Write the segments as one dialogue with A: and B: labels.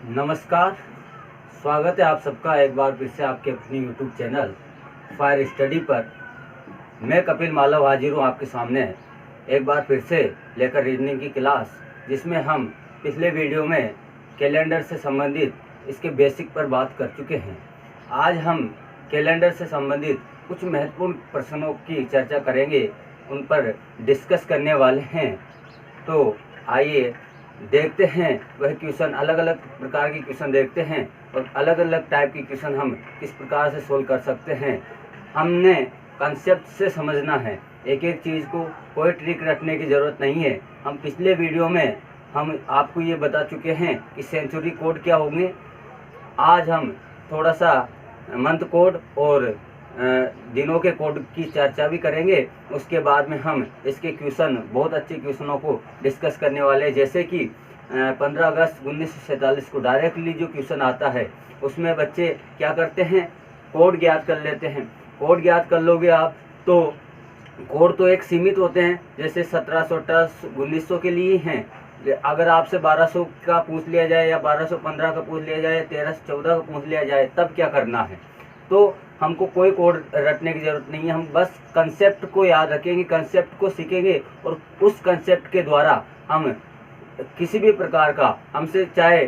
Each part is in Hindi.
A: नमस्कार। स्वागत है आप सबका एक बार फिर से आपके अपनी यूट्यूब चैनल फायर स्टडी पर। मैं कपिल मालव हाजिर हूँ आपके सामने एक बार फिर से लेकर रीजनिंग की क्लास, जिसमें हम पिछले वीडियो में कैलेंडर से संबंधित इसके बेसिक पर बात कर चुके हैं। आज हम कैलेंडर से संबंधित कुछ महत्वपूर्ण प्रश्नों की चर्चा करेंगे, उन पर डिस्कस करने वाले हैं। तो आइए देखते हैं वह क्वेश्चन, अलग अलग प्रकार के क्वेश्चन देखते हैं और अलग अलग टाइप के क्वेश्चन हम किस प्रकार से सोल्व कर सकते हैं। हमने कंसेप्ट से समझना है, एक एक चीज़ को कोई ट्रिक रखने की ज़रूरत नहीं है। हम पिछले वीडियो में हम आपको ये बता चुके हैं कि सेंचुरी कोड क्या होंगे। आज हम थोड़ा सा मंथ कोड और दिनों के कोड की चर्चा भी करेंगे। उसके बाद में हम इसके क्वेश्चन, बहुत अच्छे क्वेश्चनों को डिस्कस करने वाले हैं। जैसे कि 15 अगस्त 1947 को डायरेक्टली जो क्वेश्चन आता है, उसमें बच्चे क्या करते हैं, कोड ज्ञात कर लेते हैं। कोड ज्ञात कर लोगे आप तो कोड तो एक सीमित होते हैं, जैसे 1700, 1800, 1900 के लिए हैं। अगर आपसे 1200 का पूछ लिया जाए या 1215 का पूछ लिया जाए, 1314 का पूछ लिया जाए, तब क्या करना है। तो हमको कोई कोड रटने की ज़रूरत नहीं है। हम बस कंसेप्ट को याद रखेंगे, कंसेप्ट को सीखेंगे और उस कंसेप्ट के द्वारा हम किसी भी प्रकार का, हमसे चाहे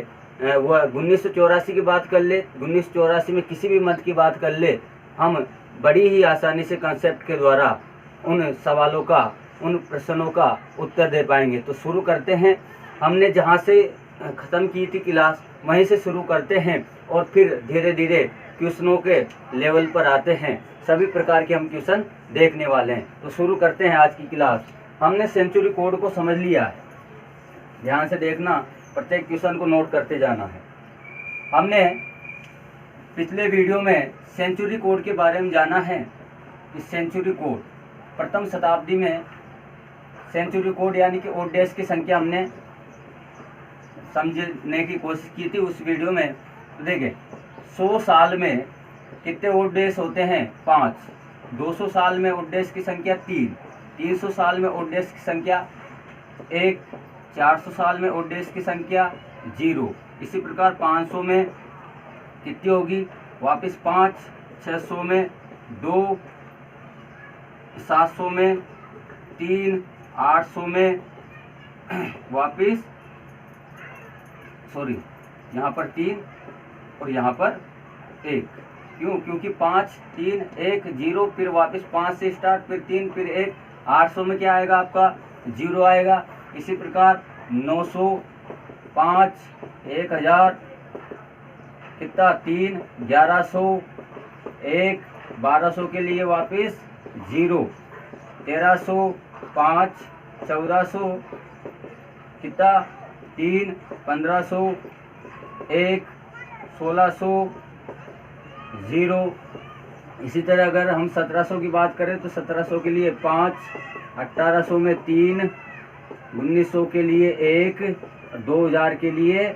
A: वह 1984 की बात कर ले, 1984 में किसी भी मंथ की बात कर ले, हम बड़ी ही आसानी से कंसेप्ट के द्वारा उन सवालों का, उन प्रश्नों का उत्तर दे पाएंगे। तो शुरू करते हैं। हमने जहाँ से ख़त्म की थी क्लास, वहीं से शुरू करते हैं और फिर धीरे धीरे क्वेश्चनों के लेवल पर आते हैं। सभी प्रकार के हम क्वेश्चन देखने वाले हैं। तो शुरू करते हैं आज की क्लास। हमने सेंचुरी कोड को समझ लिया है, ध्यान से देखना, प्रत्येक क्वेश्चन को नोट करते जाना है। हमने पिछले वीडियो में सेंचुरी कोड के बारे में जाना है कि सेंचुरी कोड प्रथम शताब्दी में सेंचुरी कोड यानी कि ओड डेज की संख्या हमने समझने की कोशिश की थी उस वीडियो में। तो देखिए, 100 साल में कितने ओड डेज होते हैं, 5। 200 साल में ओड डेज की संख्या 3। 300 साल में ओड डेज की संख्या 1। 400 साल में ओड डेज की संख्या 0। इसी प्रकार 500 में कितनी होगी, वापस 5। 600 में 2। 700 में 3। 800 में वापस यहाँ पर 3 और यहाँ पर 1। क्यों? क्योंकि 5, 3, 1, 0, फिर वापस 5 से स्टार्ट, फिर 3, फिर 1। 800 में क्या आएगा आपका, 0 आएगा। इसी प्रकार 900, 5, 1000, कितना, 3, 1100, 1, 1200 के लिए वापस 0। 1300, 5, 1400, कितना, 3, 1500, 1, 1600, 0। इसी तरह अगर हम 1700 की बात करें तो 1700 के लिए 5। 1800 में 3। 1900 के लिए 1। 2000 के लिए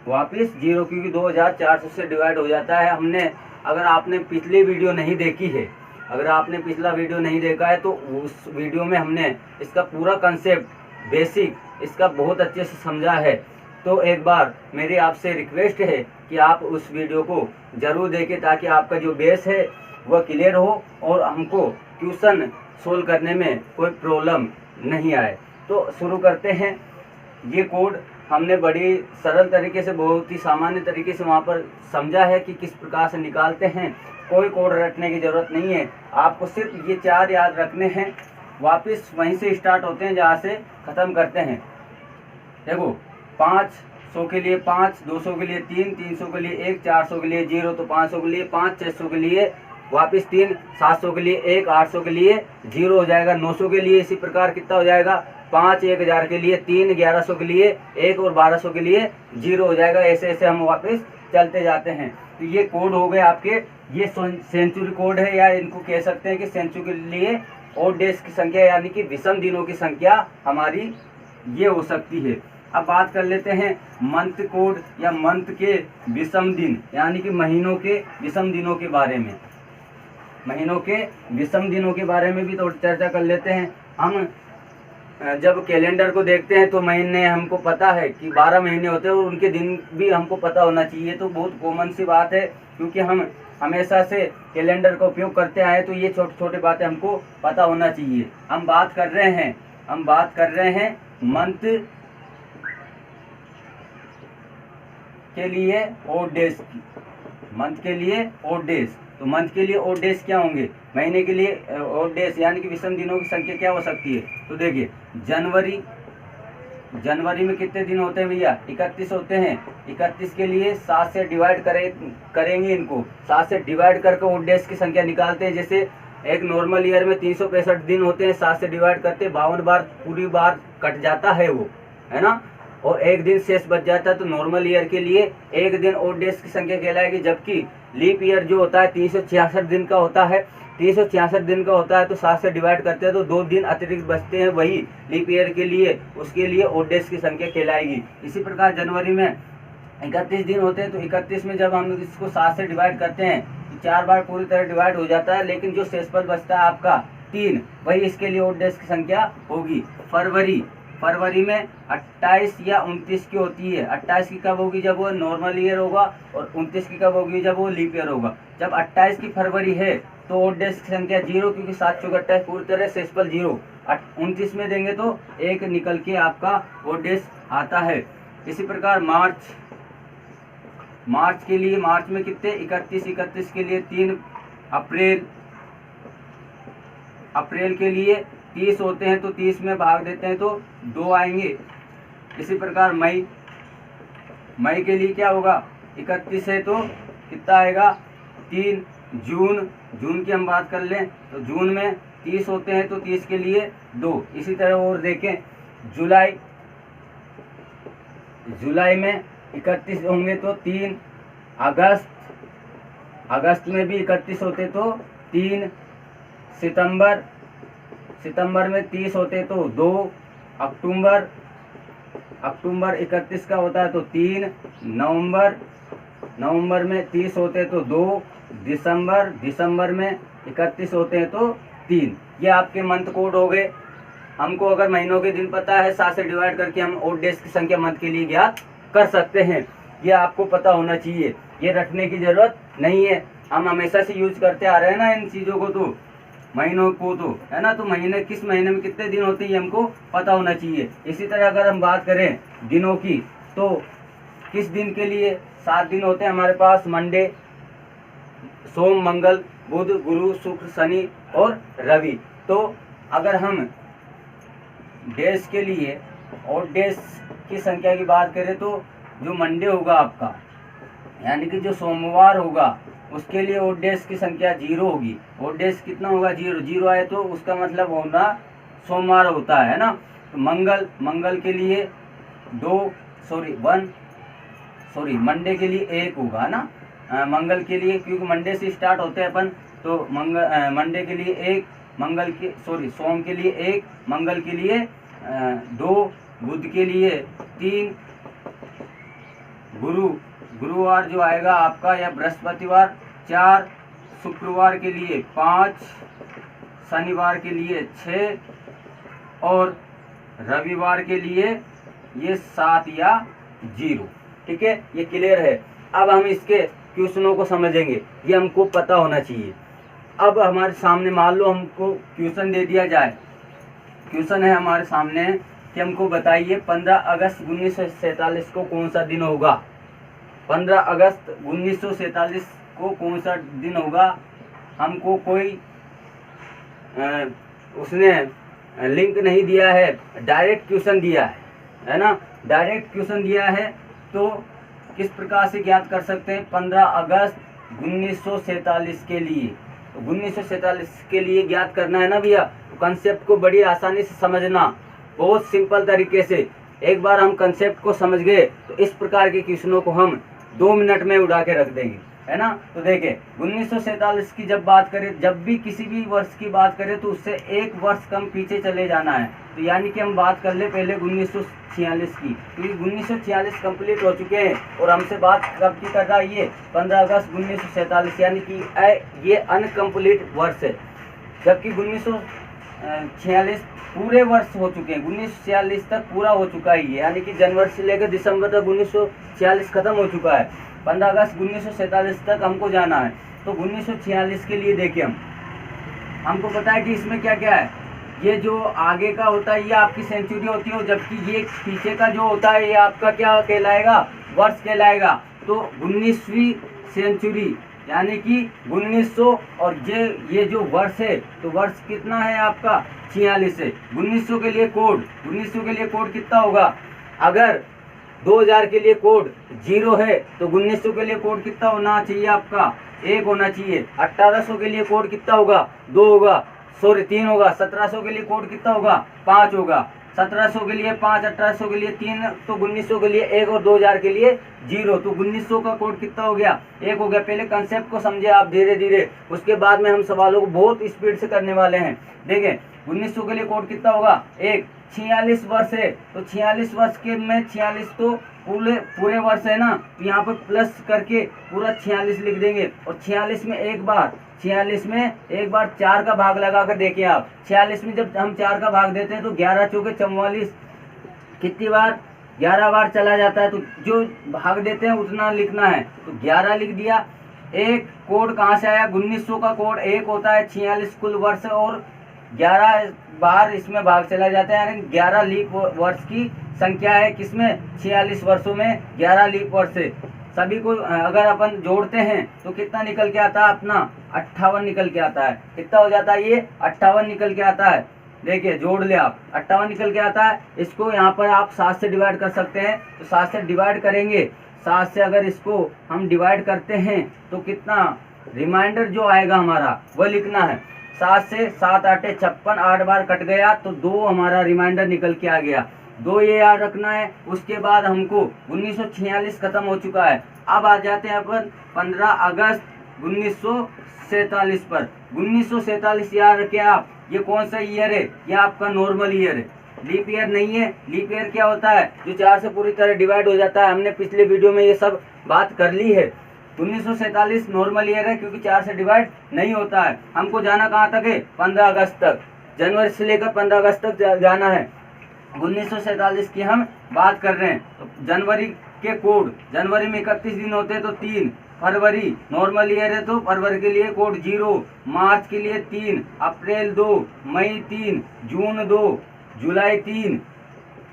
A: वापस 0, क्योंकि 2400 से डिवाइड हो जाता है। हमने, अगर आपने पिछली वीडियो नहीं देखी है, अगर आपने पिछला वीडियो नहीं देखा है, तो उस वीडियो में हमने इसका पूरा कंसेप्ट, बेसिक इसका बहुत अच्छे से समझा है। तो एक बार मेरी आपसे रिक्वेस्ट है कि आप उस वीडियो को ज़रूर देखें, ताकि आपका जो बेस है वह क्लियर हो और हमको क्वेश्चन सोल्व करने में कोई प्रॉब्लम नहीं आए। तो शुरू करते हैं। ये कोड हमने बड़ी सरल तरीके से, बहुत ही सामान्य तरीके से वहाँ पर समझा है कि किस प्रकार से निकालते हैं। कोई कोड रटने की ज़रूरत नहीं है, आपको सिर्फ ये 4 याद रखने हैं। वापस वहीं से स्टार्ट होते हैं जहाँ से ख़त्म करते हैं। देखो, 500 के लिए 5, 200 के लिए 3, 300 के लिए 1, 400 के लिए 0, तो 500 के लिए 5, 600 के लिए वापस 3, 700 के लिए 1, 800 के लिए 0 हो जाएगा। 900 के लिए इसी प्रकार कितना हो जाएगा, 5। 1000 के लिए 3, 1100 के लिए 1 और 1200 के लिए 0 हो जाएगा। ऐसे ऐसे हम वापस चलते जाते हैं। तो ये कोड हो गए आपके, ये सेंचुरी कोड है, या इनको कह सकते हैं कि सेंचुरी के लिए ओड डेज की संख्या यानी कि विषम दिनों की संख्या हमारी ये हो सकती है। अब बात कर लेते हैं मंथ कोड या मंथ के विषम दिन, यानी कि महीनों के विषम दिनों के बारे में। महीनों के विषम दिनों के बारे में भी तो चर्चा कर लेते हैं। हम जब कैलेंडर को देखते हैं तो महीने हमको पता है कि 12 महीने होते हैं और उनके दिन भी हमको पता होना चाहिए। तो बहुत कॉमन सी बात है, क्योंकि हम हमेशा से कैलेंडर का उपयोग करते आए, तो ये छोटी छोटी बातें हमको पता होना चाहिए। हम बात कर रहे हैं मंथ के लिए और डेज की। मंथ के लिए और डेज, तो मंथ के लिए और डेज क्या होंगे? महीने के लिए और डेज यानी कि विषम दिनों की संख्या क्या हो सकती है? तो देखिए जनवरी में कितने दिन होते हैं भैया? 31 होते हैं। 31 के लिए 7 से डिवाइड करेंगे इनको, 7 से डिवाइड करके और डेज की संख्या निकालते हैं। जैसे एक नॉर्मल ईयर में 365 दिन होते हैं, 7 से डिवाइड करते 52 बार पूरी बार कट जाता है वो, है ना, और एक दिन शेष बच जाता है। तो नॉर्मल ईयर के लिए एक दिन और डेज की संख्या कहलाएगी। जबकि लीप ईयर जो होता है 366 दिन का होता है, 366 दिन का होता है, तो 7 से डिवाइड करते हैं तो 2 दिन अतिरिक्त बचते हैं, वही लीप ईयर के लिए, उसके लिए और डेज की संख्या कहलाएगी। इसी प्रकार जनवरी में 31 दिन होते हैं, तो 31 में जब हम इसको 7 से डिवाइड करते हैं तो 4 बार पूरी तरह डिवाइड हो जाता है, लेकिन जो शेषफल बचता है आपका 3, वही इसके लिए और डेज की संख्या होगी। फरवरी में 28 या 29 की होती है। 28 की कब होगी? जब वो नॉर्मल ईयर होगा, और 29 की कब होगी? जब वो लीप ईयर होगा। जब 28 की फरवरी है तो और डेज की संख्या 0, क्योंकि 7 चौक 28 पूरी तरह शेषफल 0। 29 में देंगे तो 1 निकल के आपका और डेज आता है। इसी प्रकार मार्च के लिए, मार्च में कितने? 31 के लिए 3, अप्रैल के लिए 30 होते हैं, तो 30 में भाग देते हैं तो 2 आएंगे। इसी प्रकार मई के लिए क्या होगा? 31 है तो कितना आएगा? 3। जून की हम बात कर लें तो जून में 30 होते हैं, तो 30 के लिए 2। इसी तरह और देखें जुलाई में 31 होंगे तो 3। अगस्त में भी 31 होते तो 3। सितंबर में 30 होते तो 2। अक्टूबर 31 का होता है तो 3। नवंबर में 30 होते तो 2। दिसंबर में 31 होते हैं तो 3। ये आपके मंथ कोड हो गए। हमको अगर महीनों के दिन पता है, 7 से डिवाइड करके हम और डेज की संख्या मंथ के लिए ज्ञात कर सकते हैं। ये आपको पता होना चाहिए, ये रटने की जरूरत नहीं है। हम हमेशा से यूज करते आ रहे हैं ना इन चीज़ों को, तो महीनों को, तो है ना, तो महीने किस महीने में कितने दिन होते हैं ये हमको पता होना चाहिए। इसी तरह अगर हम बात करें दिनों की, तो किस दिन के लिए 7 दिन होते हैं हमारे पास? मंडे, सोम, मंगल, बुध, गुरु, शुक्र, शनि और रवि। तो अगर हम डेज के लिए और डेज की संख्या की बात करें तो जो मंडे होगा आपका, यानी कि जो सोमवार होगा, उसके लिए और डेज की संख्या 0 होगी। और डेज कितना होगा? 0 आए तो उसका मतलब होना सोमवार होता है ना। तो मंगल के लिए 1 मंडे के लिए 1 होगा ना। मंगल के लिए, क्योंकि मंडे से स्टार्ट होते हैं अपन, तो मंडे के लिए 1, सोम के लिए 1, मंगल के लिए 2, बुध के लिए 3, गुरुवार जो आएगा आपका या बृहस्पतिवार 4, शुक्रवार के लिए 5, शनिवार के लिए 6 और रविवार के लिए ये 7 या 0। ठीक है, ये क्लियर है। अब हम इसके क्वेश्चनों को समझेंगे, ये हमको पता होना चाहिए। अब हमारे सामने मान लो हमको क्वेश्चन दे दिया जाए, क्वेश्चन है हमारे सामने कि हमको बताइए 15 अगस्त 1947 को कौन सा दिन होगा? 15 अगस्त 1947 को कौन सा दिन होगा? हमको कोई उसने लिंक नहीं दिया है, डायरेक्ट क्वेश्चन दिया है ना, डायरेक्ट क्वेश्चन दिया है। तो किस प्रकार से ज्ञात कर सकते हैं 15 अगस्त 1947 के लिए? तो 1947 के लिए ज्ञात करना है ना भैया, तो कंसेप्ट को बड़ी आसानी से समझना, बहुत सिंपल तरीके से। एक बार हम कंसेप्ट को समझ गए तो इस प्रकार के क्वेश्चनों को हम 2 मिनट में उड़ा के रख देंगे, है ना। तो देखें 1947 की जब बात करें, जब भी किसी भी वर्ष की बात करें तो उससे 1 वर्ष कम पीछे चले जाना है। तो यानी कि हम बात कर ले पहले 1946 की, क्योंकि 1946 कंप्लीट हो चुके हैं और हमसे बात कब की कर रहा है ये 15 अगस्त 1947, यानी कि ये अनकम्प्लीट वर्ष है। जबकि 1946 पूरे वर्ष हो चुके हैं, 1946 तक पूरा हो चुका है ये, यानी कि जनवरी से लेकर दिसंबर तक 1946 खत्म हो चुका है। 15 अगस्त 1947 तक हमको जाना है। तो 1946 के लिए देखिए हमको पता है कि इसमें क्या क्या है। ये जो आगे का होता है ये आपकी सेंचुरी होती है, जबकि ये पीछे का जो होता है ये आपका क्या कहलाएगा, वर्ष कहलाएगा। तो 19वीं सेंचुरी यानी कि 1900, और ये जो वर्ष है तो वर्ष कितना है आपका 46 है। 1900 के लिए कोड, 1900 के लिए कोड कितना होगा, अगर 2000 के लिए कोड 0 है तो 1900 के लिए कोड कितना होना चाहिए आपका 1 होना चाहिए। 1800 के लिए कोड कितना होगा 2 होगा, सॉरी 3 होगा। 1700 के लिए कोड कितना होगा 5 होगा। 1700 के लिए 5, 1800 के लिए 3, तो 1900 के लिए 1 और 2000 के लिए 0। तो 1900 का कोड कितना हो गया 1 हो गया। पहले कंसेप्ट को समझे आप धीरे धीरे, उसके बाद में हम सवालों को बहुत स्पीड से करने वाले हैं। देखें 1900 के लिए कोड कितना होगा 1। 46 वर्ष है तो 46 वर्ष के में 46 तो पूरे वर्ष है ना, तो यहाँ पर प्लस करके पूरा 46 लिख देंगे। और 46 में एक बार 4 का भाग लगा कर देखिए आप। 46 में जब हम 4 का भाग देते हैं तो 11 चौके 44 कितनी बार 11 बार चला जाता है, तो जो भाग देते हैं उतना लिखना है। तो 11 लिख दिया। एक कोड कहाँ से आया, 1900 का कोड 1 होता है। 46 कुल वर्ष और 11 बार इसमें भाग चला जाता है, यानी 11 लीप वर्ष की संख्या है किसमें 46 वर्षों में 11 लीप वर्ष है। सभी को अगर अपन जोड़ते हैं तो कितना निकल के आता है अपना 58 निकल के आता है। कितना हो जाता है ये 58 निकल के आता है। देखिए जोड़ ले आप 58 निकल के आता है। इसको यहाँ पर आप 7 से डिवाइड कर सकते हैं, तो 7 से डिवाइड करेंगे। 7 से अगर इसको हम डिवाइड करते हैं तो कितना रिमाइंडर जो आएगा हमारा वो लिखना है। 7 से 7 8 56, 8 बार कट गया तो 2 हमारा रिमाइंडर निकल के आ गया। 2 ये याद रखना है। उसके बाद हमको 1946 खत्म हो चुका है। अब आ जाते हैं अपन 15 अगस्त 1947 पर। 1947 याद रखें आप, ये कौन सा ईयर है, ये आपका नॉर्मल ईयर है, लीप ईयर नहीं है। लीप ईयर क्या होता है, जो 4 से पूरी तरह डिवाइड हो जाता है। हमने पिछले वीडियो में ये सब बात कर ली है। 1947 नॉर्मल ईयर है क्योंकि 4 से डिवाइड नहीं होता है। हमको जाना कहाँ तक है 15 अगस्त तक, जनवरी से लेकर 15 अगस्त तक जाना है। 1947 की हम बात कर रहे हैं। तो जनवरी के कोड, जनवरी में 31 दिन होते हैं तो 3। फरवरी नॉर्मल ईयर है तो फरवरी के लिए कोड 0। मार्च के लिए 3, अप्रैल 2, मई 3, जून 2, जुलाई 3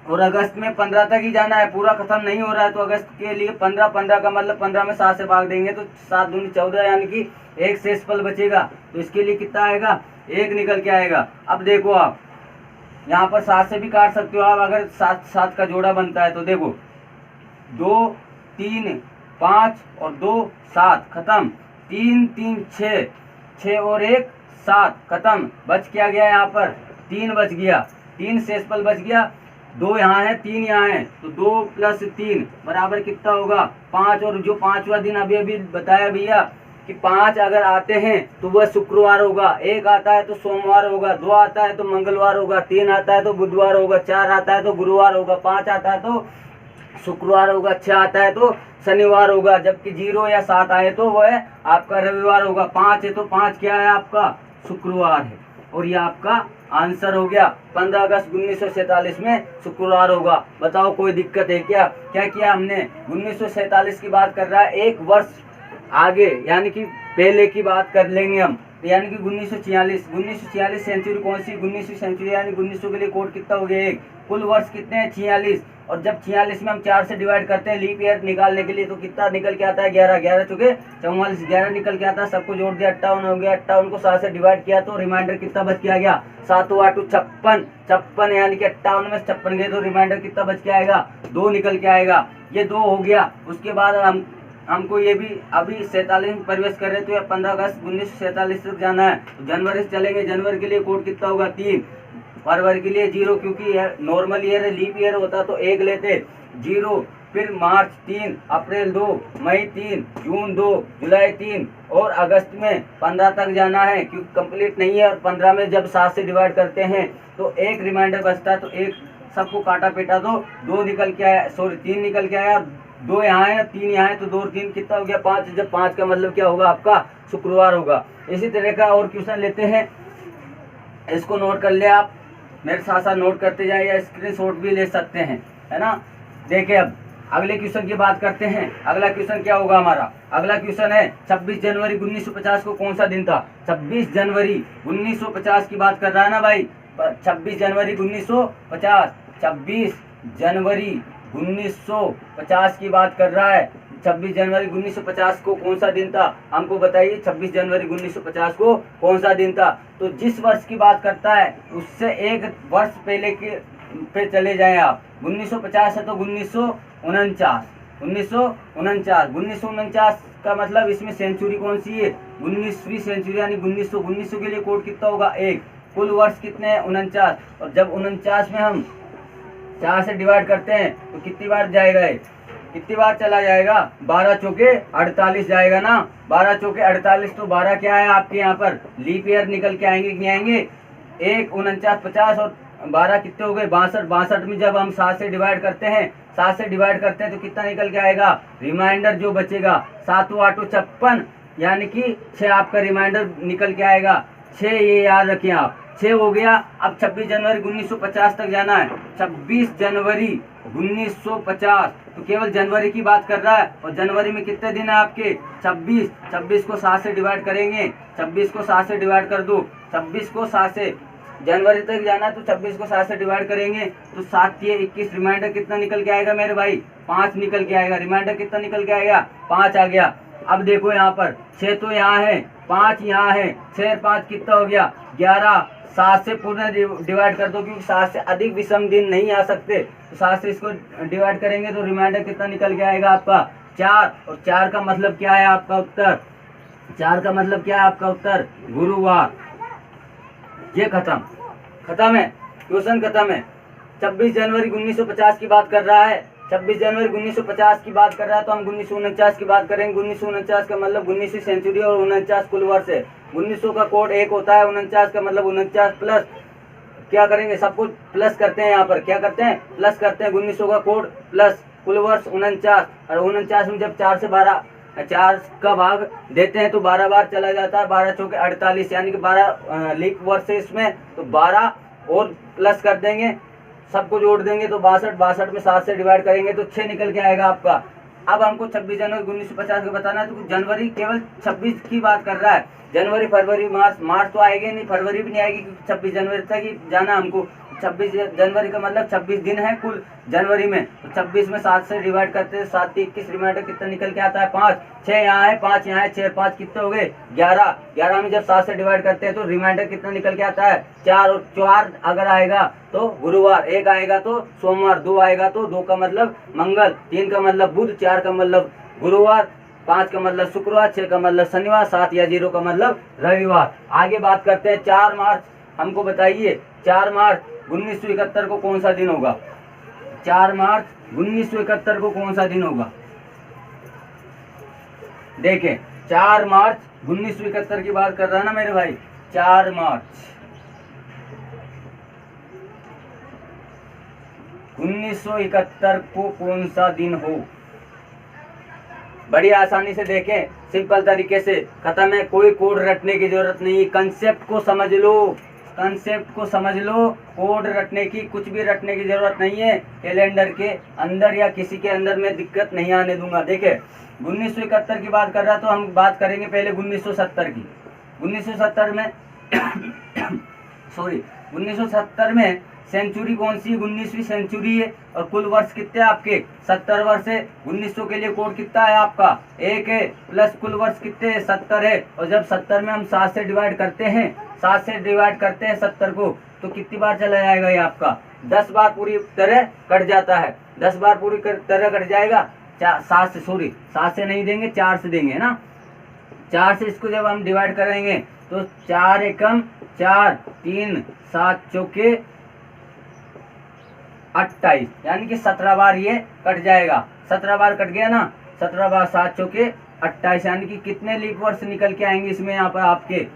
A: और अगस्त में 15 तक ही जाना है, पूरा खत्म नहीं हो रहा है। तो अगस्त के लिए 15 का मतलब 15 में 7 से भाग देंगे तो 7 दूनी 14, यानी कि 1 शेष पल बचेगा। तो इसके लिए कितना आएगा 1 निकल के आएगा। अब देखो आप यहाँ पर 7 से भी काट सकते हो आप, अगर 7 का जोड़ा बनता है तो देखो 2 3 5 और 2 7 खत्म। 3 3 6, 6 और 1 7 खत्म। बच क्या गया यहाँ पर 3 बच गया, 3 शेष पल बच गया। 2 यहाँ है 3 यहाँ है तो 2 + 3 बराबर कितना होगा 5। और जो 5वां दिन अभी बताया भैया कि 5 अगर आते हैं तो वह शुक्रवार होगा, 1 आता है तो सोमवार होगा, 2 आता है तो मंगलवार होगा, 3 आता है तो बुधवार होगा, 4 आता है तो गुरुवार होगा, 5 आता है तो शुक्रवार होगा, 6 आता है तो शनिवार होगा, जबकि 0 या 7 आए तो वह आपका रविवार होगा। 5 है तो 5 क्या है आपका शुक्रवार है। और ये आपका आंसर हो गया 15 अगस्त 1947 में शुक्रवार होगा। बताओ कोई दिक्कत है क्या किया हमने 1947 की बात कर रहा है, 1 वर्ष आगे यानी कि पहले की बात कर लेंगे हम, यानी कि 1946 सेंचुरी कौन सी 19वीं सेंचुरी, यानी 1900 के लिए कोड कितना हो गया 1। कुल वर्ष कितने हैं 46, और जब 46 में हम 4 से डिवाइड करते हैं लीप ईयर निकालने के लिए तो कितना निकल के आता है 11, 11 चुके 44, 11 निकल के आता है। सबको जोड़ दिया 58 हो गया। 58 को 7 से डिवाइड किया तो रिमाइंडर कितना बच के आ गया 7 8 56, यानी कि 58 में 56 गए तो रिमाइंडर कितना बच के आएगा 2 निकल के आएगा। ये 2 हो गया। उसके बाद हमको ये भी अभी 47 में प्रवेश कर रहे तो 15 अगस्त 1947 तक जाना है। तो जनवरी से चलेंगे, जनवरी के लिए कोड कितना होगा 3, फरवरी के लिए 0 क्योंकि नॉर्मल ईयर है, लीप ईयर होता तो 1 लेते 0, फिर मार्च 3, अप्रैल 2, मई 3, जून 2, जुलाई 3 और अगस्त में 15 तक जाना है क्योंकि कंप्लीट नहीं है। और 15 में जब 7 से डिवाइड करते हैं तो 1 रिमाइंडर बचता है, तो 1 सबको काटा पीटा तो 2 निकल के आया, सॉरी 3 निकल के आया। 2 यहाँ है 3 यहाँ है तो 2 और 3 कितना हो गया 5। जब 5 का मतलब क्या होगा आपका शुक्रवार होगा। इसी तरह का और क्वेश्चन लेते हैं, इसको नोट कर ले आप। मेरे साथ साथ नोट करते जाइए या स्क्रीनशॉट भी ले सकते हैं, है ना। देखिए अब अगले क्वेश्चन की बात करते हैं। अगला क्वेश्चन क्या होगा हमारा? अगला क्वेश्चन है 26 जनवरी 1950 को कौन सा दिन था? 26 जनवरी 1950 की बात कर रहा है ना भाई। 26 जनवरी 1950, 26 जनवरी 1950 की बात कर रहा है। 26 जनवरी 1950 को कौन सा दिन था? हमको बताइए 26 जनवरी 1950 को कौन सा दिन था? तो जिस वर्ष की बात करता है उससे एक वर्ष पहले के पे चले जाएं आप। 1950 है तो 1949, 1949 का मतलब इसमें सेंचुरी कौन सी है? 19वीं सेंचुरी, यानी 1900 के लिए कोड कितना होगा? 1। कुल वर्ष कितने हैं? 49। और जब 49 में हम 4 से डिवाइड करते हैं तो कितनी बार जाएगा? कितनी बार चला जाएगा? 12 चौके 48 जाएगा ना। 12 चौके 48, तो 12 क्या है आपके यहाँ पर? लीप ईयर निकल के आएंगे कि नहीं आएंगे? 1 49 50 और 12 कितने हो गए? 62। 62 में जब हम 7 से डिवाइड करते हैं, 7 से डिवाइड करते हैं तो कितना निकल के आएगा? रिमाइंडर जो बचेगा 7 8 56, यानी कि 6 आपका रिमाइंडर निकल के आएगा। 6 ये याद रखें आप, 6 हो गया। अब 26 जनवरी 1950 तक जाना है। 26 जनवरी 1950, तो केवल जनवरी की बात कर रहा है। और जनवरी में कितने दिन है आपके? 26। 26 को 7 से डिवाइड करेंगे, 26 को 7 से डिवाइड कर दो। 26 को 7 से जनवरी तक जाना है तो 26 को 7 से डिवाइड करेंगे तो 7 ये 21, रिमाइंडर कितना निकल के आएगा मेरे भाई? 5 निकल के आएगा। रिमाइंडर कितना निकल के आएगा? 5 आ गया। अब देखो यहाँ पर 6 तो यहाँ है, 5 यहाँ है, 6 5 कितना हो गया? 11। 7 से पूर्ण डिवाइड कर दो, क्योंकि 7 से अधिक विषम दिन नहीं आ सकते, तो 7 से इसको डिवाइड करेंगे तो रिमाइंडर कितना निकल के आएगा आपका? 4। और 4 का मतलब क्या है आपका उत्तर? 4 का मतलब क्या है आपका उत्तर? गुरुवार। ये खत्म है, क्वेश्चन खत्म है। 26 जनवरी 1950 की बात कर रहा है। 26 जनवरी 1950 की बात कर रहा है तो हम 1949 की बात करेंगे। 1949 का मतलब 19वीं सेंचुरी और 49 कुल वर्ष है। 1900 का कोड 1 होता है, 49 का मतलब 49 प्लस क्या करेंगे? सब कुछ प्लस करते हैं। यहाँ पर क्या करते हैं? प्लस करते हैं। 1900 का कोड प्लस कुल वर्ष 49, और 49 में जब 4 से 12 4 का भाग देते हैं तो 12 बार चला जाता है। 12 चौके 48, यानी कि 12 लीप वर्ष है इसमें, तो 12 और प्लस कर देंगे, सबको जोड़ देंगे तो 62। 62 में 7 से डिवाइड करेंगे तो 6 निकल के आएगा आपका। अब हमको 26 जनवरी 1950 का बताना है, तो जनवरी केवल 26 की बात कर रहा है। जनवरी फरवरी मार्च तो आएगी नहीं, फरवरी भी नहीं आएगी, क्योंकि 26 जनवरी तक ही जाना हमको। 26 जनवरी का मतलब 26 दिन है कुल जनवरी में, तो 26 में 7 से डिवाइड करते हैं, 7 21, रिमाइंडर कितना निकल के आता है? 5। 6 यहाँ है, 5 यहाँ है, 6 5 कितने हो गए? 11। 11 में जब 7 से डिवाइड करते हैं तो रिमाइंडर कितना निकल के आता है? 4। और 4 अगर आएगा तो गुरुवार, 1 आएगा तो सोमवार, 2 आएगा तो 2 का मतलब मंगल, 3 का मतलब बुध, 4 का मतलब गुरुवार, 5 का मतलब शुक्रवार, 6 का मतलब शनिवार, 7 या 0 का मतलब रविवार। आगे बात करते हैं 4 मार्च। हमको बताइए 4 मार्च 1971 को कौन सा दिन होगा? 4 मार्च 1971 को कौन सा दिन होगा? देखें 4 मार्च 1971 की बात कर रहा है ना मेरे भाई। 4 मार्च 1971 को कौन सा दिन हो? बड़ी आसानी से देखें, सिंपल तरीके से खत्म है, कोई कोड रटने की जरूरत नहीं। कंसेप्ट को समझ लो, कंसेप्ट को समझ लो, कोड रटने की, कुछ भी रटने की जरूरत नहीं है। कैलेंडर के अंदर या किसी के अंदर में दिक्कत नहीं आने दूंगा। देखे 1971 की बात कर रहा तो हम बात करेंगे पहले 1970 की। 1970 में सॉरी 1970 में सेंचुरी कौन सी? 19वीं सेंचुरी है। और कुल वर्ष कितने आपके? 70 वर्ष है। 1900 के लिए कोड कितना है आपका? 1 है, प्लस कुल वर्ष कितने है? 70 है। और जब 70 में हम 7 से डिवाइड करते हैं, 7 से डिवाइड करते हैं 70 को, तो कितनी बार चला जाएगा ये आपका? 10 बार पूरी तरह कट जाता है। 10 बार पूरी तरह कट जाएगा। 7 से नहीं देंगे, 4 से देंगे ना। 4 से इसको जब हम डिवाइड करेंगे तो 4 एकम 4, 3 7 चौके 28, यानी कि 17 बार ये कट जाएगा। 17 बार कट गया ना, 17 बार 7 चौके 28, यानी कि कितने लीप वर्ष निकल के आएंगे इसमें? यहाँ पर आपके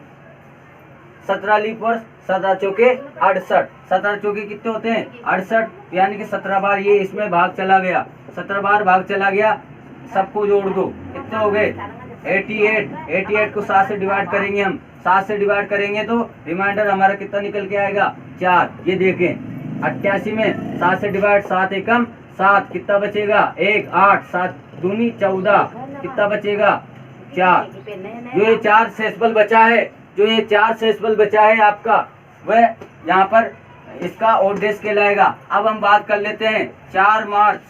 A: 17 लीप वर्ष, 17 चौके 68। 17 चौके कितने होते हैं? 68, यानी कि 17 बार ये इसमें भाग चला गया। 17 बार भाग चला गया, सबको जोड़ दो, कितने हो गए? 88। 88 को 7 से डिवाइड करेंगे हम 7 से डिवाइड करेंगे तो रिमाइंडर हमारा कितना निकल के आएगा 4। ये देखें 88 में 7 से डिवाइड 7 एकम 7, कितना बचेगा 1, 8, 7 दूनी 14, कितना बचेगा 4। जो ये 4 सेसबल बचा है, जो ये 4 सेसबल बचा है आपका, वह यहाँ पर इसका ओड डेज कहलाएगा। अब हम बात कर लेते हैं 4 मार्च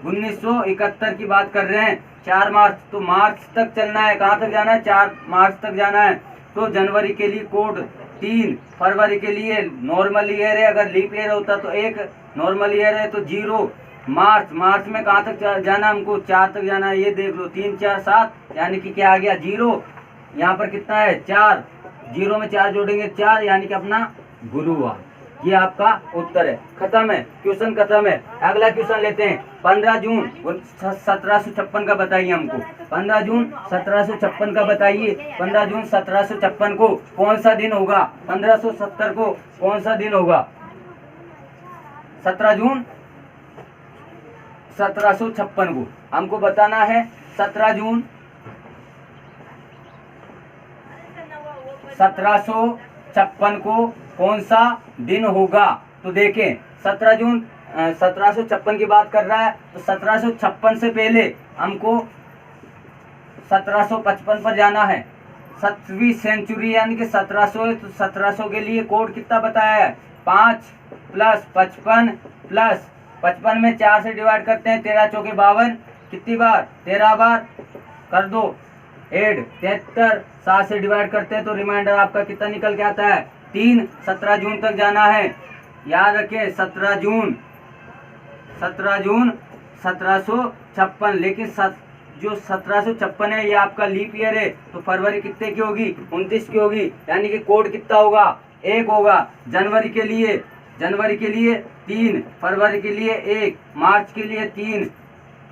A: 1971 की बात कर रहे हैं। 4 मार्च तो मार्च तक चलना है, कहाँ तक जाना है 4 मार्च तक जाना है। तो जनवरी के लिए कोड 3, फरवरी के लिए नॉर्मल ईयर है, अगर लीप ईयर होता तो 1, नॉर्मल ईयर है तो 0। मार्च में कहाँ तक जाना हमको 4 तक जाना है, ये देख लो 3, 4, 7, यानी कि क्या आ गया 0। यहाँ पर कितना है 4, 0 में 4 जोड़ेंगे 4, यानी कि अपना गुरुवार। ये आपका उत्तर है। खत्म है, क्वेश्चन खत्म है। अगला क्वेश्चन लेते हैं 15 जून 1756 का बताइए हमको। 15 जून 1756 का बताइए। 15 जून 1756 को कौन सा दिन होगा? 1570 को कौन सा दिन होगा? 17 जून 1756 को हमको बताना है। 17 जून 1756 को कौन सा दिन होगा? तो देखें 17 जून 1756 की बात कर रहा है, तो 1756 से पहले हमको 1755 पर जाना है। 7वीं सेंचुरी यानी कि 1700 है, तो 1700 के लिए कोड कितना बताया है 5 + 55 + 55 में 4 से डिवाइड करते हैं, 13 चौके 52, कितनी बार 13 बार कर दो ऐड 73, 7 से डिवाइड करते हैं तो रिमाइंडर आपका कितना निकल के आता है 3। 17 जून तक जाना है, याद रखें 17 जून 1756। लेकिन जो 1756 है ये आपका लीप ईयर है, तो फरवरी कितने की होगी 29 की होगी, यानी कि कोड कितना होगा 1 होगा। जनवरी के लिए 3, फरवरी के लिए 1, मार्च के लिए 3,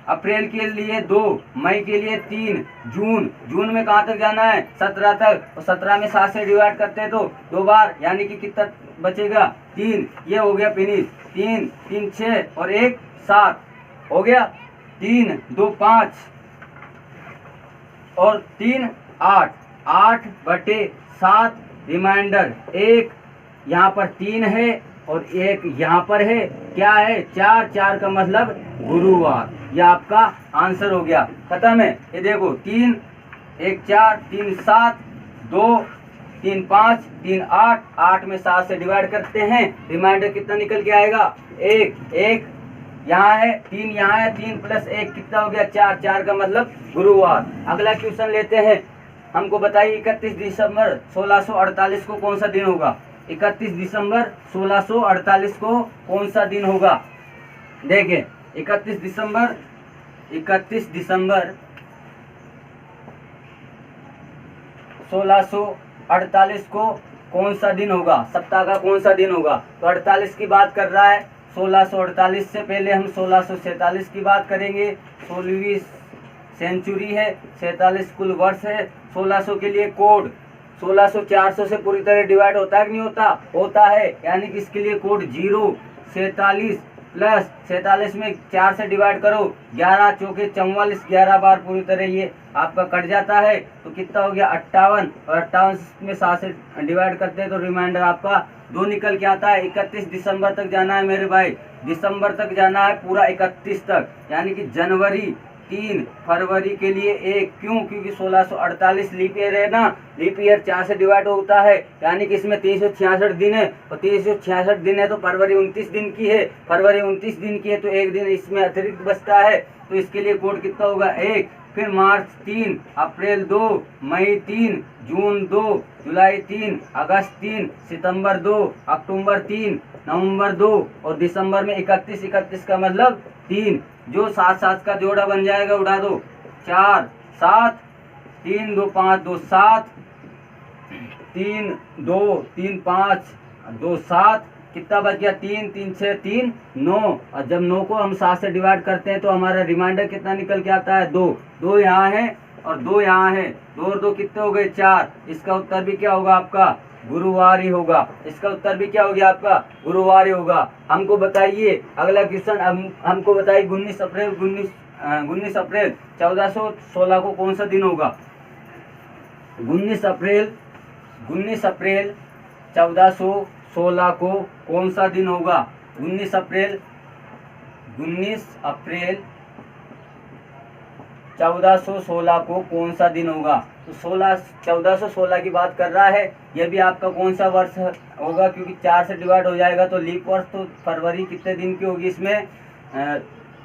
A: अप्रैल के लिए 2, मई के लिए 3, जून में कहाँ तक जाना है 17 तक, और 17 में 7 से डिवाइड करते हैं तो 2 बार, यानी कि कितना बचेगा 3। ये हो गया फिनिश। 3, 3, 6 और 1 7 हो गया। 3, 2, 5 और 3 8, 8/7 रिमाइंडर 1 यहाँ पर 3 है और 1 यहाँ पर है, क्या है 4 का मतलब गुरुवार। यह आपका आंसर हो गया। खत्म है। ये देखो 3, 1 4, 3 7, 2, 3 5, 3 8, 8 में 7 से डिवाइड करते हैं, रिमाइंडर कितना निकल के आएगा 1 यहाँ है, 3 यहाँ है, 3 + 1 कितना हो गया 4 का मतलब गुरुवार। अगला क्वेश्चन लेते हैं। हमको बताइए 31 दिसंबर 1648 को कौन सा दिन होगा? 31 दिसंबर 1648 को कौन सा दिन होगा? देखें 31 दिसंबर 1648 को कौन सा दिन होगा? सप्ताह का कौन सा दिन होगा? तो 48 की बात कर रहा है। 1648 से पहले हम 1647 की बात करेंगे। 16वीं सेंचुरी है, 47 कुल वर्ष है। 1600 के लिए कोड 1600 400 से पूरी तरह डिवाइड होता है कि नहीं होता? होता है, यानी कि इसके लिए कोड 0। 47 + 47 में 4 से डिवाइड करो, 11 चौके 44, 11 बार पूरी तरह ये आपका कट जाता है, तो कितना हो गया 58, और 58 में 7 से डिवाइड करते हैं तो रिमाइंडर आपका 2 निकल के आता है। 31 दिसंबर तक जाना है मेरे भाई, दिसंबर तक जाना है पूरा 31 तक, यानी कि जनवरी 3, फरवरी के लिए 1। क्यों? क्योंकि 1648 लीप ईयर है ना, लीप ईयर 4 से डिवाइड होता है, यानी कि इसमें 366 दिन है, और 366 दिन है तो फरवरी 29 दिन की है, फरवरी 29 दिन की है तो 1 दिन इसमें अतिरिक्त बचता है, तो इसके लिए कोड कितना होगा 1। फिर मार्च 3, अप्रैल 2, मई 3, जून 2, जुलाई 3, अगस्त 3, सितंबर 2, अक्टूबर 3, नवंबर 2 और दिसंबर में 31 का मतलब 3। जो 7 का जोड़ा बन जाएगा उड़ा दो, 4 7, 3 2 5 2 7, 3 2 3 5 2 7, कितना बच गया 3 3 6 3 9, और जब 9 को हम 7 से डिवाइड करते हैं तो हमारा रिमाइंडर कितना निकल के आता है 2 यहाँ है और 2 यहाँ है, 2 और 2 कितने हो गए 4। इसका उत्तर भी क्या होगा आपका गुरुवार ही होगा। इसका उत्तर भी क्या हो गया आपका गुरुवार ही होगा। हमको बताइए अगला क्वेश्चन, हमको बताइए 19 अप्रैल 1416 को कौन सा दिन होगा? 19 अप्रैल 1416 को कौन सा दिन होगा? 19 अप्रैल 1416 को कौन सा दिन होगा? तो 1416 की बात कर रहा है। यह भी आपका कौन सा वर्ष होगा, क्योंकि 4 से डिवाइड हो जाएगा तो लीप वर्ष। तो फरवरी कितने दिन की होगी इसमें?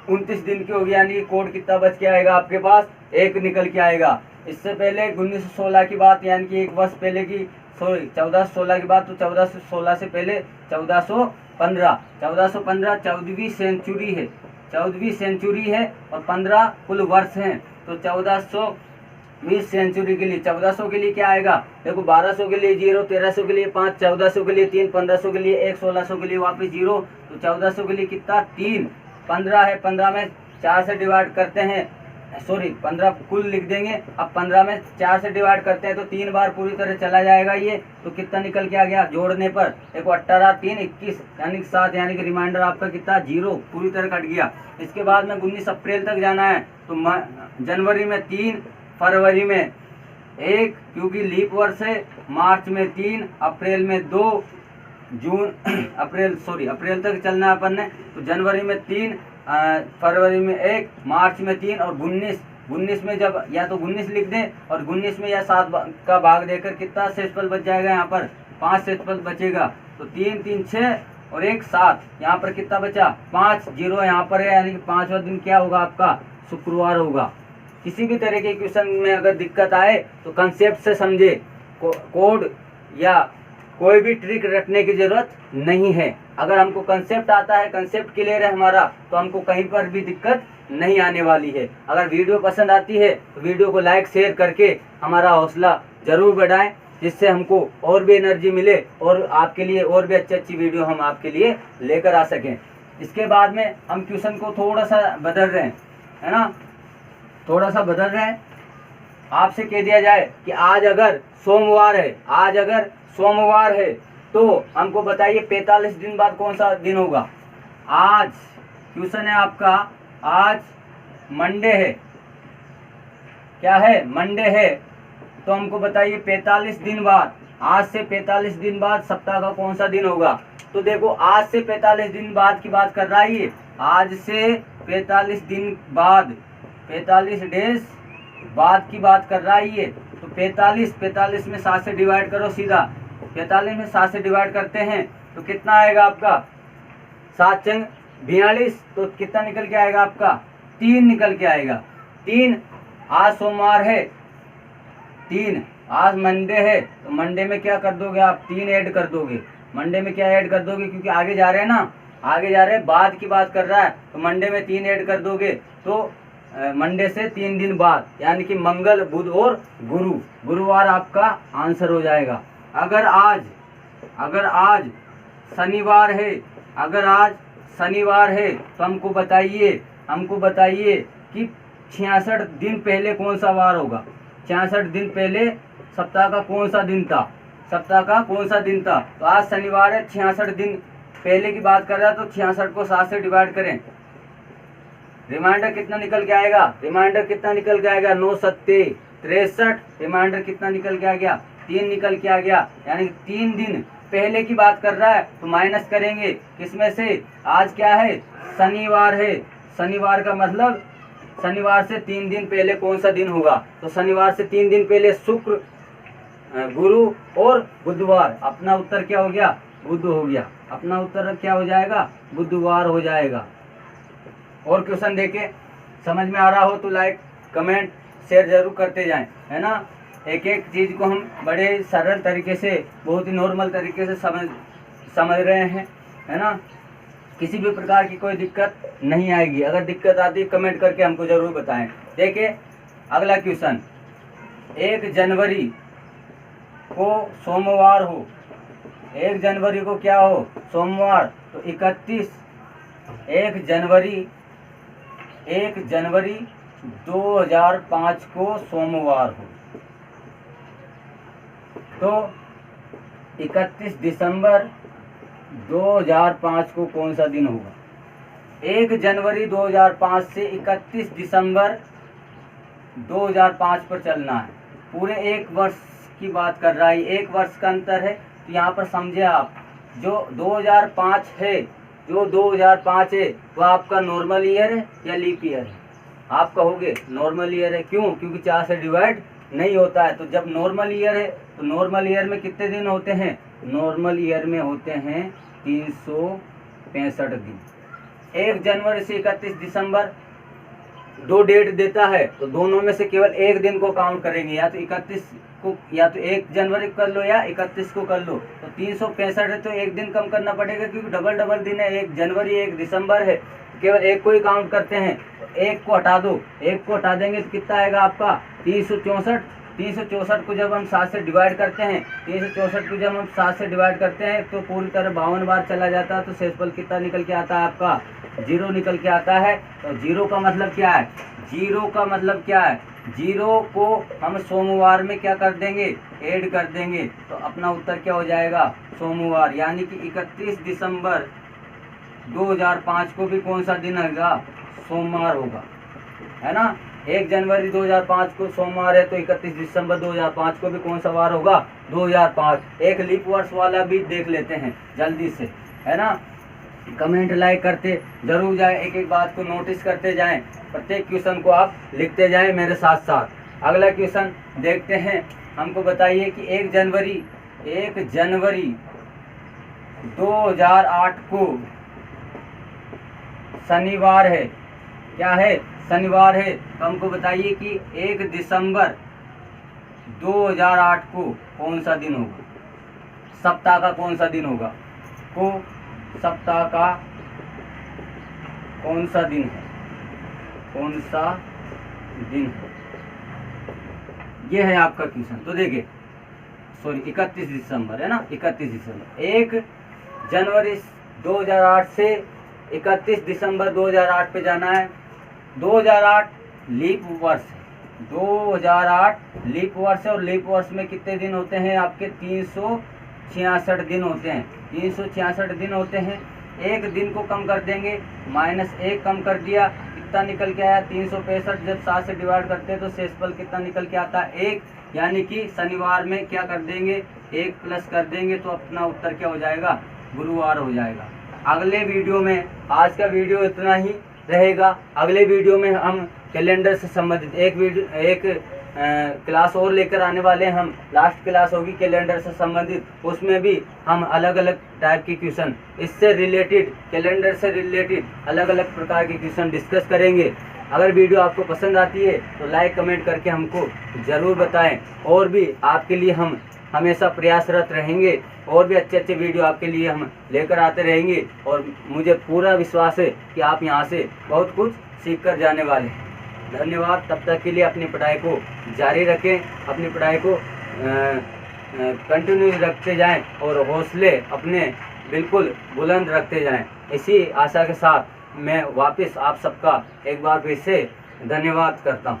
A: 29 दिन की होगी, यानी कोड कितना बच के आएगा आपके पास? 1 निकल के आएगा। इससे पहले 1916 की बात, यानी कि 1 वर्ष पहले की, सॉरी 1416 की बात, तो 1416 से पहले 1415 14वीं सेंचुरी है, 14वीं सेंचुरी है और 15 कुल वर्ष हैं। तो 1420 सेंचुरी के लिए 1400 के लिए क्या आएगा? देखो 1200 के लिए 0, 1300 के लिए 5, 1400 के लिए 3, 1500 के लिए 1, 1600 के लिए वापस 0। तो 1400 के लिए कितना? 3। 15 है, 15 में 4 से डिवाइड करते हैं, सॉरी 15 कुल लिख देंगे। अब 15 में 4 से डिवाइड करते हैं तो 3 बार पूरी तरह चला जाएगा ये। तो कितना निकल के आ गया जोड़ने पर? देखो 18, 3, 21 यानी कि 7, यानी कि रिमाइंडर आपका कितना? 0 पूरी तरह कट गया। इसके बाद में 19 अप्रैल तक जाना है। तो जनवरी में 3, फरवरी में 1 क्योंकि लीप वर्ष है, मार्च में 3, अप्रैल में 2, जून अप्रैल तक चलना है अपन ने। तो जनवरी में 3, फरवरी में 1, मार्च में 3 और 19 में जब या तो 19 लिख दें और 19 में या 7 का भाग देकर कितना शेषफल बच जाएगा? यहाँ पर 5 शेषफल बचेगा। तो 3, 3, 6 और 1, 7। यहाँ पर कितना बचा? 5, 0 यहाँ पर है, यानी कि 5वां दिन क्या होगा आपका? शुक्रवार होगा। किसी भी तरह के क्वेश्चन में अगर दिक्कत आए तो कंसेप्ट से समझे, कोड या कोई भी ट्रिक रटने की जरूरत नहीं है। अगर हमको कंसेप्ट आता है, कंसेप्ट क्लियर है हमारा, तो हमको कहीं पर भी दिक्कत नहीं आने वाली है। अगर वीडियो पसंद आती है तो वीडियो को लाइक शेयर करके हमारा हौसला जरूर बढ़ाएं, जिससे हमको और भी एनर्जी मिले और आपके लिए और भी अच्छी वीडियो हम आपके लिए लेकर आ सकें। इसके बाद में हम क्वेश्चन को थोड़ा सा बदल रहे हैं, है ना, थोड़ा सा बदल रहे हैं। आपसे कह दिया जाए कि आज अगर सोमवार है तो हमको बताइए 45 दिन बाद कौन सा दिन होगा? आज क्वेश्चन है आपका, आज मंडे है, क्या है? मंडे है। तो हमको बताइए 45 दिन बाद, आज से 45 दिन बाद सप्ताह का कौन सा दिन होगा? तो देखो आज से 45 दिन बाद की बात कर रहा है ये, आज से 45 दिन बाद, 45 डेज बाद की बात कर रहा है ये। तो 45 में 7 से डिवाइड करो सीधा, 45 में 7 से डिवाइड करते हैं तो कितना आएगा आपका? 7 चंग 42। तो कितना निकल के आएगा आपका? 3 निकल के आएगा। 3, आज सोमवार है, 3 आज मंडे है, तो मंडे में क्या कर दोगे आप? 3 ऐड कर दोगे। मंडे में क्या ऐड कर दोगे? क्योंकि आगे जा रहे हैं ना, आगे जा रहे हैं, बाद की बात कर रहा है, तो मंडे में 3 ऐड कर दोगे। तो मंडे से 3 दिन बाद, यानी कि मंगल, बुध और गुरुवार आपका आंसर हो जाएगा। अगर आज शनिवार है, तो हमको बताइए कि 66 दिन पहले कौन सा वार होगा? 66 दिन पहले सप्ताह का कौन सा दिन था? तो आज शनिवार है, 66 दिन पहले की बात कर रहा है, तो 66 को 7 से डिवाइड करें। रिमाइंडर कितना निकल के आएगा? 9 सत्ते 63। रिमाइंडर कितना निकल के आ गया? 3 निकल के आ गया, यानी 3 दिन पहले की बात कर रहा है। तो माइनस करेंगे किसमें से? आज क्या है? शनिवार है। शनिवार का मतलब शनिवार से 3 दिन पहले कौन सा दिन होगा? तो शनिवार से 3 दिन पहले शुक्र, गुरु और बुधवार। अपना उत्तर क्या हो गया? बुध हो गया। अपना उत्तर क्या हो जाएगा? बुधवार हो जाएगा। और क्वेश्चन देखे समझ में आ रहा हो तो लाइक, कमेंट, शेयर जरूर करते जाएं, है ना। एक एक चीज़ को हम बड़े सरल तरीके से, बहुत ही नॉर्मल तरीके से समझ रहे हैं, है ना। किसी भी प्रकार की कोई दिक्कत नहीं आएगी। अगर दिक्कत आती है कमेंट करके हमको ज़रूर बताएं। देखिए अगला क्वेश्चन, 1 जनवरी को सोमवार हो, 1 जनवरी को क्या हो? सोमवार। तो 1 जनवरी 2005 को सोमवार हो, तो 31 दिसंबर 2005 को कौन सा दिन होगा? 1 जनवरी 2005 से 31 दिसंबर 2005 पर चलना है। पूरे 1 वर्ष की बात कर रहा है, 1 वर्ष का अंतर है। तो यहाँ पर समझे आप, जो 2005 है, जो 2005 है वो आपका नॉर्मल ईयर है या लीप ईयर है? आप कहोगे नॉर्मल ईयर है। क्यों? क्योंकि 4 से डिवाइड नहीं होता है। तो जब नॉर्मल ईयर है तो नॉर्मल ईयर में कितने दिन होते हैं? नॉर्मल ईयर में होते हैं 365 दिन। 1 जनवरी से 31 दिसंबर 2 डेट देता है, तो दोनों में से केवल एक दिन को काउंट करेंगे, या तो 31 को, या तो 1 जनवरी कर लो या 31 को कर लो। तो 365 है तो एक दिन कम करना पड़ेगा, क्योंकि डबल दिन है, 1 जनवरी 1 दिसंबर है, केवल एक को ही काउंट करते हैं। तो 1 को हटा दो, 1 को हटा देंगे तो कितना आएगा आपका? 364। 364 को जब हम 7 से डिवाइड करते हैं, 364 को जब हम 7 से डिवाइड करते हैं तो पूरी तरह 52 बार चला जाता है। तो शेषफल कितना निकल के आता है आपका? 0 निकल के आता है। तो 0 का मतलब क्या है? 0 का मतलब क्या है? 0 को हम सोमवार में क्या कर देंगे? ऐड कर देंगे। तो अपना उत्तर क्या हो जाएगा? सोमवार। यानी कि 31 दिसंबर 2005 को भी कौन सा दिन होगा? सोमवार होगा, है ना। 1 जनवरी 2005 को सोमवार है, तो 31 दिसंबर 2005 को भी कौन सा वार होगा? 2005। एक लीप वर्ष वाला भी देख लेते हैं जल्दी से, है ना। कमेंट लाइक करते जरूर जाए, एक एक बात को नोटिस करते जाएं, प्रत्येक क्वेश्चन को आप लिखते जाएं मेरे साथ साथ। अगला क्वेश्चन देखते हैं। हमको बताइए कि 1 जनवरी 2008 को शनिवार है। क्या है? शनिवार है। तो हमको बताइए कि 1 दिसंबर 2008 को कौन सा दिन होगा? सप्ताह का कौन सा दिन होगा? को सप्ताह का कौन सा दिन है? कौन सा दिन है? ये है आपका क्वेश्चन। तो देखिए, सॉरी 31 दिसंबर है ना, 31 दिसंबर। 1 जनवरी 2008 से 31 दिसंबर 2008 पे जाना है। 2008 लीप वर्ष है, 2008 लीप वर्ष है, और लीप वर्ष में कितने दिन होते हैं आपके? 366 दिन होते हैं। 366 दिन होते हैं। एक दिन को कम कर देंगे, -1 कम कर दिया, कितना निकल के आया? 365। जब 7 से डिवाइड करते हैं तो शेषफल कितना निकल के आता है? 1। यानी कि शनिवार में क्या कर देंगे? 1 प्लस कर देंगे, तो अपना उत्तर क्या हो जाएगा? गुरुवार हो जाएगा। अगले वीडियो में, आज का वीडियो इतना ही रहेगा। अगले वीडियो में हम कैलेंडर से संबंधित एक क्लास और लेकर आने वाले हैं। हम लास्ट क्लास होगी कैलेंडर से संबंधित, उसमें भी हम अलग अलग टाइप के क्वेश्चन, इससे रिलेटेड, कैलेंडर से रिलेटेड अलग अलग प्रकार के क्वेश्चन डिस्कस करेंगे। अगर वीडियो आपको पसंद आती है तो लाइक कमेंट करके हमको ज़रूर बताएं, और भी आपके लिए हम हमेशा प्रयासरत रहेंगे, और भी अच्छे अच्छे वीडियो आपके लिए हम लेकर आते रहेंगे। और मुझे पूरा विश्वास है कि आप यहाँ से बहुत कुछ सीख कर जाने वाले हैं। धन्यवाद। तब तक के लिए अपनी पढ़ाई को जारी रखें, अपनी पढ़ाई को कंटिन्यू रखते जाएं, और हौसले अपने बिल्कुल बुलंद रखते जाएं। इसी आशा के साथ मैं वापस आप सबका एक बार फिर से धन्यवाद करता हूँ।